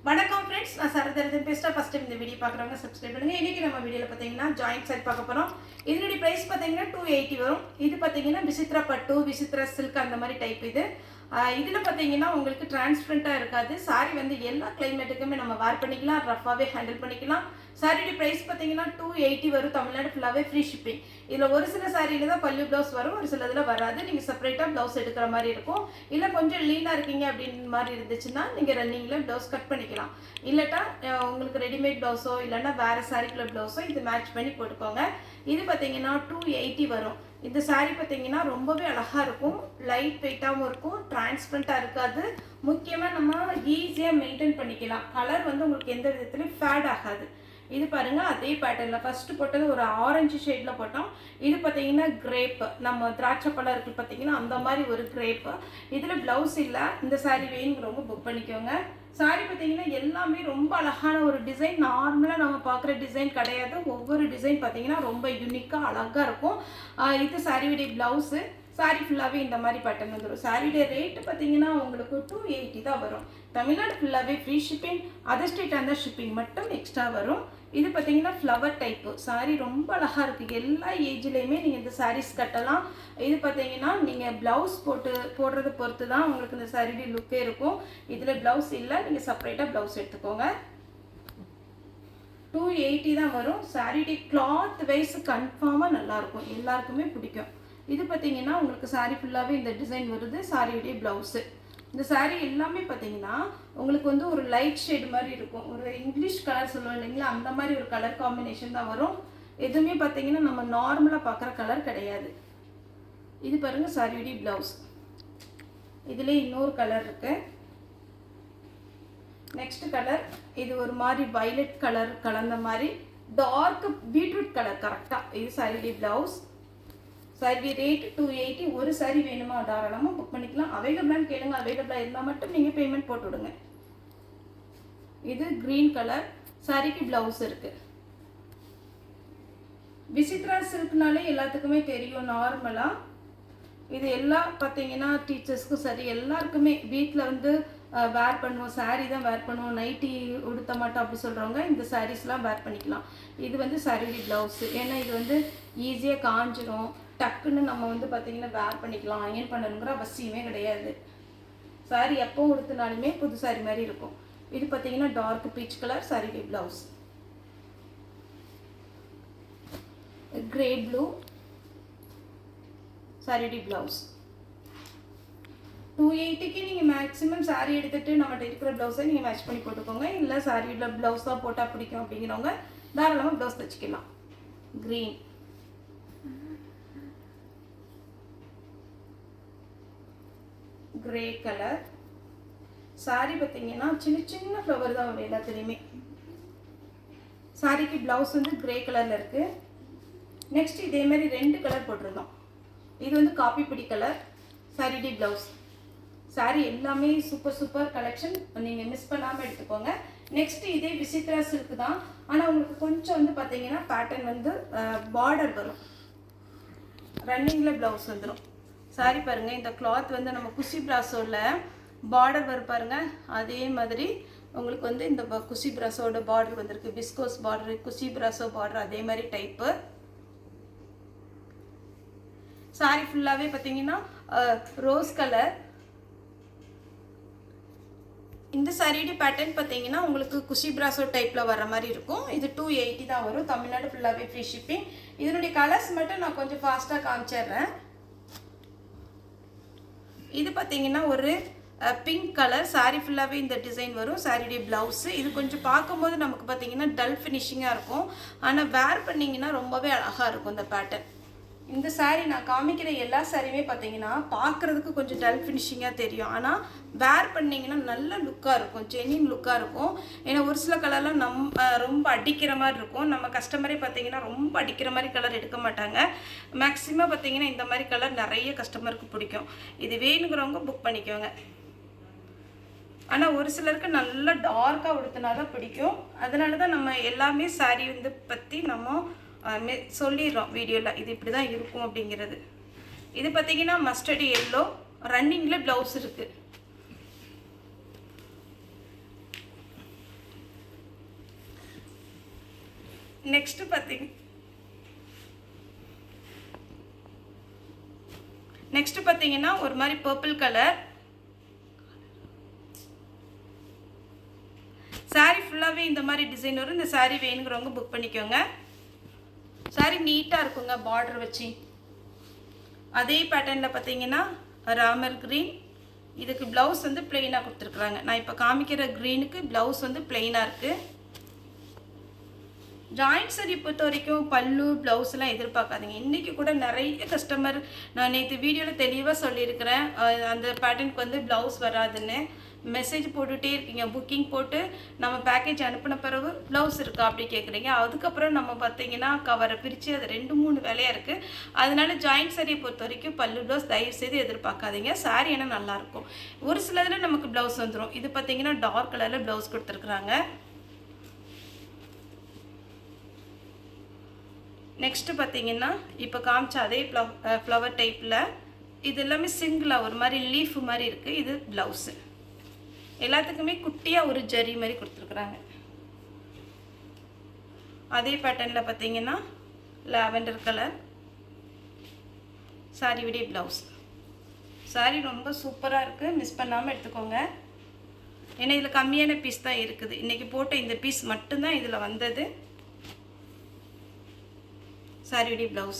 வணக்கம் ஃப்ரெண்ட்ஸ், நான் சரதரதன் பேசுகிறேன். ஃபஸ்ட் டைம் இந்த வீடியோ பார்க்குறவங்க சப்ஸ்கிரைப் பண்ணுங்கள். இன்றைக்கி நம்ம வீடியோவில் பார்த்தீங்கன்னா ஜாயிண்ட் செட் பார்க்க போகிறோம். இதனுடைய ப்ரைஸ் பார்த்தீங்கன்னா 280 வரும். இது பார்த்தீங்கன்னா விசித்ரா பட்டு, விசித்ரா சில்க் அந்த மாதிரி டைப் இது. இதில் பார்த்தீங்கன்னா உங்களுக்கு டிரான்ஸ்பரண்ட்டாக இருக்காது. சாரி வந்து எல்லா கிளைமேட்டுக்குமே நம்ம வேர் பண்ணிக்கலாம், ரஃபாகவே ஹேண்டில் பண்ணிக்கலாம். சாரியுடைய ப்ரைஸ் பார்த்தீங்கன்னா 280 வரும். தமிழ்நாடு ஃபுல்லாகவே ஃப்ரீ ஷிப்பிங். இதில் ஒரு சில சாரியில் தான் பல்லு ப்ளவுஸ் வரும், ஒரு சில இதில் வராது. நீங்கள் செப்பரேட்டாக ப்ளவுஸ் எடுக்கிற மாதிரி இருக்கும். இல்லை கொஞ்சம் லீனாக இருக்கீங்க அப்படின்னு மாதிரி இருந்துச்சுன்னா நீங்கள் ரன்னிங்கில் ப்ளவுஸ் கட் பண்ணிக்கலாம். இல்லட்டா உங்களுக்கு ரெடிமேட் ப்ளவுஸோ இல்லைன்னா வேறு சாரிக்குள்ள ப்ளவுஸோ இது மேட்ச் பண்ணி போட்டுக்கோங்க. இது பார்த்தீங்கன்னா 280 வரும். இந்த சாரீ பார்த்தீங்கன்னா ரொம்பவே அழகாக இருக்கும், லைட் வெயிட்டாகவும் இருக்கும், டிரான்ஸ்பரண்ட்டாக இருக்காது. முக்கியமாக நம்ம ஈஸியாக மெயின்டைன் பண்ணிக்கலாம். கலர் வந்து உங்களுக்கு எந்த விதத்துலையும் ஃபேட் ஆகாது. இது பாருங்கள், அதே பேட்டர்னில் ஃபஸ்ட்டு போட்டது ஒரு ஆரஞ்சு ஷேடில் போட்டோம். இது பார்த்தீங்கன்னா கிரேப்பு, நம்ம திராட்சை பழம் இருக்குது பார்த்தீங்கன்னா அந்த மாதிரி ஒரு கிரேப்பு. இதில் ப்ளவுஸ் இல்லை. இந்த சாரீ வேணுங்கிறவங்க புக் பண்ணிக்கோங்க. சாரீ பார்த்தீங்கன்னா எல்லாமே ரொம்ப அழகான ஒரு டிசைன். நார்மலாக நம்ம பார்க்குற டிசைன் கிடையாது. ஒவ்வொரு டிசைன் பார்த்தீங்கன்னா ரொம்ப யூனிக்காக அழகாக இருக்கும். இது சாரியுடைய ப்ளவுஸு. சாரீ ஃபுல்லாகவே இந்த மாதிரி பேட்டர்ன் வந்துடும். சாரியுடைய ரேட்டு பார்த்தீங்கன்னா உங்களுக்கு 280 தான் வரும். தமிழ்நாடு ஃபுல்லாகவே ஃப்ரீ ஷிப்பிங். அதர் ஸ்டேட்டாக இருந்தால் ஷிப்பிங் மட்டும் எக்ஸ்ட்ரா வரும். இது பார்த்தீங்கன்னா ஃப்ளவர் டைப்பு சாரீ, ரொம்ப அழகாக இருக்குது. எல்லா ஏஜ்லேயுமே நீங்கள் இந்த சாரீஸ் கட்டலாம். இது பார்த்தீங்கன்னா நீங்கள் ப்ளவுஸ் போடுறதை பொறுத்து தான் உங்களுக்கு இந்த சாரியுடைய லுக்கே இருக்கும். இதில் ப்ளவுஸ் இல்லை, நீங்கள் செப்பரேட்டாக ப்ளவுஸ் எடுத்துக்கோங்க. 280 தான் வரும். சாரியுடைய கிளாத் வைஸ் கன்ஃபார்மாக நல்லாயிருக்கும், எல்லாருக்குமே பிடிக்கும். இது பார்த்தீங்கன்னா உங்களுக்கு சாரீ ஃபுல்லாகவே இந்த டிசைன் வருது. சாரியுடைய ப்ளவுஸு. இந்த சாரீ எல்லாமே பார்த்தீங்கன்னா உங்களுக்கு வந்து ஒரு லைட் ஷேடு மாதிரி இருக்கும். ஒரு இங்கிலீஷ் கலர் சொல்லுவோம் இல்லைங்களா, அந்த மாதிரி ஒரு கலர் காம்பினேஷன் தான் வரும். எதுவுமே பார்த்தீங்கன்னா நம்ம நார்மலாக பார்க்குற கலர் கிடையாது. இது பாருங்கள் சாரியுடைய ப்ளவுஸ். இதில் இன்னொரு கலர் இருக்குது. நெக்ஸ்ட் கலர் இது ஒரு மாதிரி வயலட் கலர் கலந்த மாதிரி டார்க் பீட்ரூட் கலர் கரெக்டாக. இது சாரியுடைய ப்ளவுஸ். Sorry rate 280. ஒரு சாரி வேணுமா தாராளமாக புக் பண்ணிக்கலாம். அவைலபிளான்னு கேளுங்க, அவைலபிளாக இருந்தால் மட்டும் நீங்கள் பேமெண்ட் போட்டு விடுங்க. இது க்ரீன் கலர். சாரிக்கு ப்ளவுஸ் இருக்குது. விசித்ரா சில்க்னாலே எல்லாத்துக்குமே தெரியும் நார்மலாக. இது எல்லாம் பார்த்தீங்கன்னா டீச்சர்ஸ்க்கும் சரி, எல்லாருக்குமே வீட்டில் வந்து வேர் பண்ணுவோம், சாரீ தான் வேர் பண்ணுவோம், நைட்டி உடுத்த மாட்டோம் அப்படி சொல்கிறவங்க இந்த சாரீஸ்லாம் வேர் பண்ணிக்கலாம். இது வந்து சாரியுடைய ப்ளவுஸு. ஏன்னா இது வந்து ஈஸியாக காஞ்சிடும், டக்குன்னு நம்ம வந்து பார்த்திங்கன்னா வேர் பண்ணிக்கலாம். அயன் பண்ணணுங்கிற அவசியமே கிடையாது. சாரீ எப்போ உடுத்தினாலுமே புது சாரீ மாதிரி இருக்கும். இது பார்த்திங்கன்னா டார்க் பீச் கலர் சாரியுடைய ப்ளவுஸ். கிரே ப்ளூ சாரியுடைய ப்ளவுஸ். 280க்கு நீங்கள் மேக்ஸிமம் சாரீ எடுத்துகிட்டு நம்மகிட்ட இருக்கிற ப்ளவுஸை நீங்கள் மேட்ச் பண்ணி போட்டுக்கோங்க. இல்லை சாரியில் ப்ளவுஸ் தான் போட்டால் பிடிக்கும் அப்படிங்கிறவங்க தாராளமாக ப்ளவுஸ் தைச்சிக்கலாம். Green, grey colour. சாரீ பார்த்தீங்கன்னா சின்ன சின்ன ஃப்ளவர் தான் வரும் எல்லாத்துலேயுமே. சாரிக்கு ப்ளவுஸ் வந்து கிரே கலரில் இருக்குது. நெக்ஸ்ட் இதே மாதிரி 2 கலர் போட்டிருந்தோம். இது வந்து காப்பி பிடி கலர் சாரியுடைய ப்ளவுஸ். சாரீ எல்லாமே சூப்பர் சூப்பர் கலெக்ஷன், நீங்கள் மிஸ் பண்ணாமல் எடுத்துக்கோங்க. நெக்ஸ்ட் இதே விசித்ரா சில்க் தான். ஆனால் உங்களுக்கு கொஞ்சம் வந்து பார்த்தீங்கன்னா பேட்டர்ன் வந்து பார்டர் வரும், ரன்னிங்கில் ப்ளவுஸ் வந்துடும். சாரி பாருங்கள், இந்த கிளாத் வந்து நம்ம குஷி பிராஸோவில் பார்டர் வரும் பாருங்கள், அதே மாதிரி உங்களுக்கு வந்து இந்த குஷி பிராஸோட பார்டர் வந்திருக்கு. பிஸ்கோஸ் பார்டர், குஷி பிராஸோ பார்டர், அதே மாதிரி டைப்பு. சாரி ஃபுல்லாகவே பார்த்தீங்கன்னா ரோஸ் கலர். இந்த சாரியுடைய பேட்டர்ன் பார்த்தீங்கன்னா உங்களுக்கு குஷி பிராஸோ டைப்பில் வர மாதிரி இருக்கும். இது 280 தான் வரும். தமிழ்நாடு ஃபுல்லாகவே ஃப்ரீ ஷிப்பிங். இதனுடைய கலர்ஸ் மட்டும் நான் கொஞ்சம் ஃபாஸ்ட்டாக காமிச்சிடுறேன். இது பார்த்தீங்கன்னா ஒரு பிங்க் கலர். சாரீ ஃபுல்லாகவே இந்த டிசைன் வரும். சாரியுடைய ப்ளவுஸு. இது கொஞ்சம் பார்க்கும்போது நமக்கு பார்த்தீங்கன்னா டல் ஃபினிஷிங்காக இருக்கும், ஆனால் வேர் பண்ணிங்கன்னா ரொம்பவே அழகாக இருக்கும் இந்த பேட்டர்ன். இந்த சாரீ நான் காமிக்கிற எல்லா சாரியுமே பார்த்தீங்கன்னா பார்க்குறதுக்கு கொஞ்சம் டல் ஃபினிஷிங்காக தெரியும், ஆனால் வேர் பண்ணிங்கன்னா நல்ல லுக்காக இருக்கும், ஜென்யூன் லுக்காக இருக்கும். ஏன்னா ஒரு சில கலர்லாம் ரொம்ப அடிக்கிற மாதிரி இருக்கும். நம்ம கஸ்டமரே பார்த்தீங்கன்னா ரொம்ப அடிக்கிற மாதிரி கலர் எடுக்க மாட்டாங்க. மேக்ஸிமம் பார்த்தீங்கன்னா இந்த மாதிரி கலர் நிறைய கஸ்டமருக்கு பிடிக்கும். இது வேணுங்கிறவங்க புக் பண்ணிக்கோங்க. ஆனால் ஒரு சிலருக்கு நல்லா டார்க்காக உடுத்தினா தான் பிடிக்கும். அதனால தான் நம்ம எல்லாமே சாரீ வந்து பற்றி நம்ம சொல்லிடுறோம் வீடியோவில், இது இப்படி தான் இருக்கும் அப்படிங்கிறது. இது பார்த்தீங்கன்னா மஸ்டர்டு எல்லோ, ரன்னிங்கில் ப்ளவுஸ் இருக்குது. நெக்ஸ்ட்டு பார்த்தீங்கன்னா ஒரு மாதிரி பர்பிள் கலர் சாரீ ஃபுல்லாகவே இந்த மாதிரி டிசைன் வரும். இந்த சாரீ வேணுங்கிறவங்க புக் பண்ணிக்கோங்க. சாரீ நீட்டாக இருக்குங்க பார்டர் வச்சு. அதே பேட்டர்னில் பார்த்தீங்கன்னா ராமர் க்ரீன். இதுக்கு ப்ளவுஸ் வந்து பிளெயினாக கொடுத்துருக்குறாங்க. நான் இப்போ காமிக்கிற க்ரீனுக்கு ப்ளவுஸ் வந்து பிளெயினாக இருக்குது. ஜாயிண்ட் சாரி பொறுத்த வரைக்கும் பல்லு ப்ளவுஸ்லாம் எதிர்பார்க்காதீங்க. இன்றைக்கி கூட நிறைய கஸ்டமர், நான் நேற்று வீடியோவில் தெளிவாக சொல்லியிருக்கிறேன், அந்த பேட்டர்னுக்கு வந்து ப்ளவுஸ் வராதுன்னு மெசேஜ் போட்டுகிட்டே இருக்கீங்க. புக்கிங் போட்டு நம்ம பேக்கேஜ் அனுப்பின பிறகு ப்ளவுஸ் இருக்கா அப்படி கேட்குறீங்க. அதுக்கப்புறம் நம்ம பார்த்தீங்கன்னா கவரை பிரித்து அது 2-3 வேலையாக இருக்குது. அதனால ஜாயிண்ட் சாரியை பொறுத்த வரைக்கும் பல்லு ப்ளவுஸ் தயவுசெய்து எதிர்பார்க்காதீங்க. சாரி ஆனால் நல்லாயிருக்கும். ஒரு சிலதில் நமக்கு ப்ளவுஸ் வந்துடும். இது பார்த்தீங்கன்னா டார்க் கலரில் ப்ளவுஸ் கொடுத்துருக்குறாங்க. நெக்ஸ்ட்டு பார்த்தீங்கன்னா இப்போ காமிச்ச அதே ஃப்ளவர் டைப்பில் இது எல்லாமே சிங்கிளாக ஒரு மாதிரி லீஃப் மாதிரி இருக்குது. இது ப்ளவுஸு. எல்லாத்துக்குமே குட்டியாக ஒரு ஜரி மாதிரி கொடுத்துருக்குறாங்க. அதே பேட்டர்னில் பார்த்தீங்கன்னா லாவெண்டர் கலர் சாரி விட ப்ளவுஸ். சாரி ரொம்ப சூப்பராக இருக்குது. மிஸ் பண்ணாமல் எடுத்துக்கோங்க. ஏன்னா இதில் கம்மியான பீஸ் தான் இருக்குது. இன்றைக்கி போட்ட இந்த பீஸ் மட்டும்தான் இதில் வந்தது. சாரியுடைய ப்ளவுஸ்.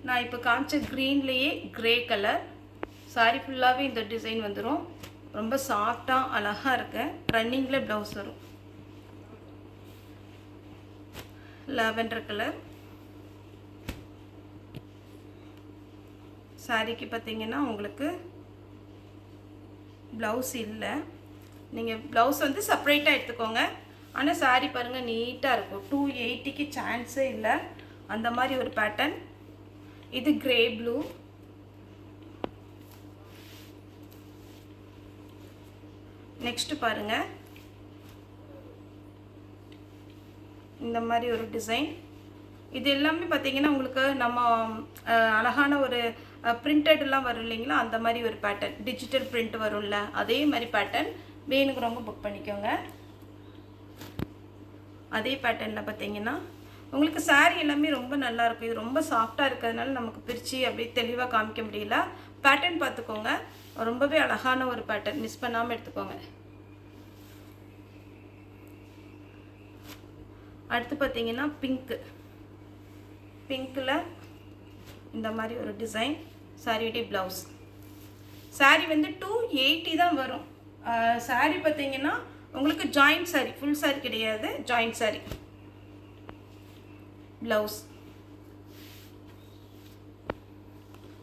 நான் இப்போ காமிச்ச க்ரீன்லேயே க்ரே கலர் சாரி ஃபுல்லாகவே இந்த டிசைன் வந்துடும். ரொம்ப சாஃப்டாக அழகாக இருக்கு. ரன்னிங்கில் ப்ளவுஸ் வரும். லாவெண்டர் கலர் சாரிக்கு பார்த்தீங்கன்னா உங்களுக்கு ப்ளவுஸ் இல்லை. நீங்கள் ப்ளவுஸ் வந்து செப்பரேட்டாக எடுத்துக்கோங்க. ஆனால் சாரி பாருங்கள் நீட்டாக இருக்கும். 280க்கு சான்ஸே இல்லை. அந்த மாதிரி ஒரு பேட்டர்ன். இது கிரே ப்ளூ. நெக்ஸ்ட்டு பாருங்கள் இந்த மாதிரி ஒரு டிசைன். இது எல்லாமே பார்த்தீங்கன்னா உங்களுக்கு நம்ம அழகான ஒரு பிரிண்டட்லாம் வரும் இல்லைங்களா, அந்த மாதிரி ஒரு பேட்டர்ன். டிஜிட்டல் பிரிண்ட் வரும்ல, அதே மாதிரி பேட்டர்ன். வேணுங்கிறவங்க புக் பண்ணிக்கோங்க. அதே பேட்டர்னில் பார்த்தீங்கன்னா உங்களுக்கு சாரீ எல்லாமே ரொம்ப நல்லாயிருக்கும். இது ரொம்ப சாஃப்டாக இருக்கிறதுனால நமக்கு பிரித்து அப்படியே தெளிவாக காமிக்க முடியல. பேட்டர்ன் பார்த்துக்கோங்க. ரொம்பவே அழகான ஒரு பேட்டர்ன். மிஸ் பண்ணாமல் எடுத்துக்கோங்க. அடுத்து பார்த்தீங்கன்னா பிங்க்கில் இந்த மாதிரி ஒரு டிசைன். சாரியுடைய ப்ளவுஸ். சாரீ வந்து 280 தான் வரும். சாரீ பார்த்தீங்கன்னா உங்களுக்கு ஜாயிண்ட் சாரி, ஃபுல் சாரி கிடையாது, ஜாயிண்ட் சாரி. ப்ளவுஸ்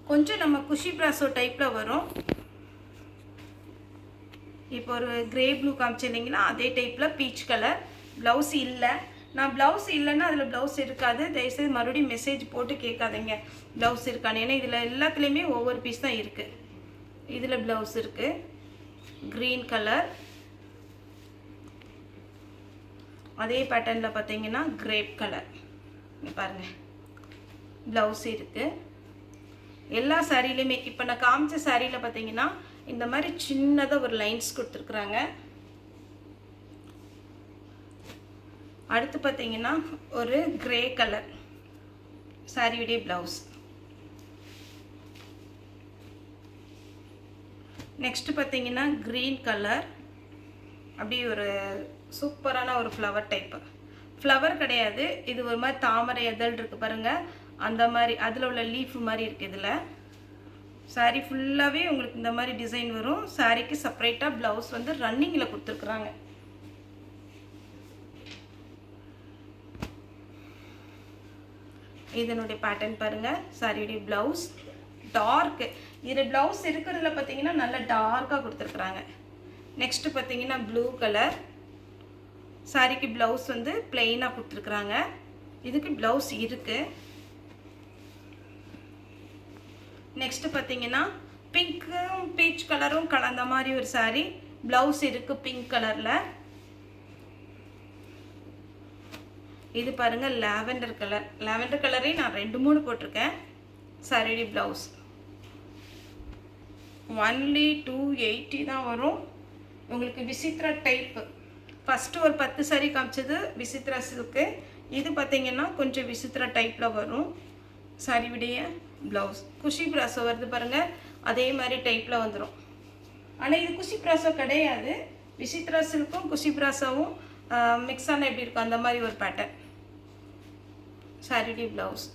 கொஞ்சம் நம்ம குஷி பிராசோ டைப்பில் வரும். இப்போ ஒரு கிரே ப்ளூ காமிச்சு இல்லைங்களா, அதே டைப்பில் பீச் கலர். ப்ளவுஸ் இல்லை. நான் ப்ளவுஸ் இல்லைன்னா அதில் ப்ளவுஸ் இருக்காது. தயவுசெய்து மறுபடியும் மெசேஜ் போட்டு கேட்காதீங்க ப்ளவுஸ் இருக்கான்னு. ஏன்னா இதில் எல்லாத்துலேயுமே ஒவ்வொரு பீஸ் தான் இருக்குது. இதில் ப்ளவுஸ் இருக்குது. Green colour. அதே பேட்டர்னில் பார்த்தீங்கன்னா கிரேப் கலர். பாருங்கள் ப்ளவுஸ் இருக்குது. எல்லா சாரிலையுமே இப்போ நான் காமிச்ச சாரியில் பார்த்தீங்கன்னா இந்த மாதிரி சின்னதாக ஒரு லைன்ஸ் கொடுத்துருக்குறாங்க. அடுத்து பார்த்தீங்கன்னா ஒரு கிரே கலர் சாரியுடைய ப்ளவுஸ். நெக்ஸ்ட்டு பார்த்தீங்கன்னா க்ரீன் கலர். அப்படி ஒரு சூப்பரான ஒரு ஃப்ளவர் டைப்பு. ஃப்ளவர் கிடையாது, இது ஒரு மாதிரி தாமரை எதழ் இருக்குது பாருங்கள், அந்த மாதிரி அதில் உள்ள லீஃப் மாதிரி இருக்குது. இதில் சாரீ ஃபுல்லாகவே உங்களுக்கு இந்த மாதிரி டிசைன் வரும். சாரீக்கு செப்பரேட்டாக ப்ளவுஸ் வந்து ரன்னிங்கில் கொடுத்துருக்குறாங்க. இதனுடைய பேட்டர்ன் பாருங்கள். சாரியுடைய ப்ளவுஸ் டார்க்கு. இதில் ப்ளவுஸ் இருக்கிறதுல பார்த்தீங்கன்னா நல்லா டார்க்காக கொடுத்துருக்குறாங்க. நெக்ஸ்ட்டு பார்த்தீங்கன்னா ப்ளூ கலர். சாரிக்கு ப்ளவுஸ் வந்து பிளெயினாக கொடுத்துருக்குறாங்க. இதுக்கு ப்ளவுஸ் இருக்குது. நெக்ஸ்ட்டு பார்த்தீங்கன்னா பிங்க்கும் பீச் கலரும் கலந்த மாதிரி ஒரு சாரீ. ப்ளவுஸ் இருக்குது பிங்க் கலரில். இது பாருங்கள் லாவெண்டர் கலர். லாவெண்டர் கலரே நான் 2-3 போட்டிருக்கேன். சாரியுடைய ப்ளவுஸ் ஒன்லி 280 தான் வரும். உங்களுக்கு விசித்ரா டைப்பு ஃபஸ்ட்டு ஒரு 10 சாரி காமிச்சது விசித்ரா சில்க்கு. இது பார்த்தீங்கன்னா கொஞ்சம் விசித்ரா டைப்பில் வரும். சாரி விடைய ப்ளவுஸ் குஷி பிராசோ வருது பாருங்கள், அதே மாதிரி டைப்பில் வந்துடும். ஆனால் இது குஷி பிராசோ கிடையாது. விசித்ரா சில்க்கும் குஷி பிராசோவும் மிக்ஸ் ஆனால் எப்படி இருக்கும் அந்த மாதிரி ஒரு பேட்டர்ன். சாரிடி ப்ளவுஸ்.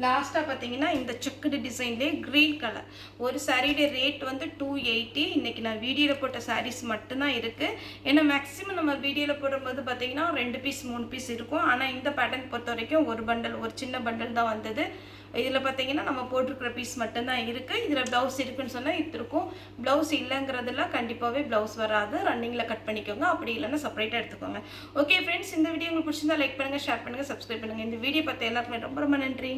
லாஸ்ட்டாக பார்த்தீங்கன்னா இந்த செக்குடு டிசைன்லேயே க்ரீன் கலர். ஒரு சாரியோட ரேட் வந்து 280. இன்றைக்கி நான் வீடியோவில் போட்ட சாரீஸ் மட்டும்தான் இருக்குது. ஏன்னா மேக்ஸிமம் நம்ம வீடியோவில் போடும்போது பார்த்தீங்கன்னா 2 பீஸ் 3 பீஸ் இருக்கும். ஆனால் இந்த பேட்டர்ன் பொறுத்த வரைக்கும் ஒரு பண்டல், ஒரு சின்ன பண்டல் தான் வந்தது. இதில் பார்த்தீங்கன்னா நம்ம போட்டிருக்கிற பீஸ் மட்டும்தான் இருக்குது. இதில் ப்ளவுஸ் இருக்குன்னு சொன்னால் இது இருக்கும். ப்ளவுஸ் இல்லைங்கிறதுலாம் கண்டிப்பாகவே ப்ளவுஸ் வராது. ரன்னிங்கில் கட் பண்ணிக்கோங்க, அப்படி இல்லைன்னா செப்பரேட்டாக எடுத்துக்கோங்க. ஓகே ஃப்ரெண்ட்ஸ், இந்த வீடியோ உங்களுக்கு பிடிச்சிருந்தா லைக் பண்ணுங்கள், ஷேர் பண்ணுங்கள், சப்ஸ்கிரைப் பண்ணுங்கள். இந்த வீடியோ பார்த்த எல்லாருக்குமே ரொம்ப ரொம்ப நன்றி.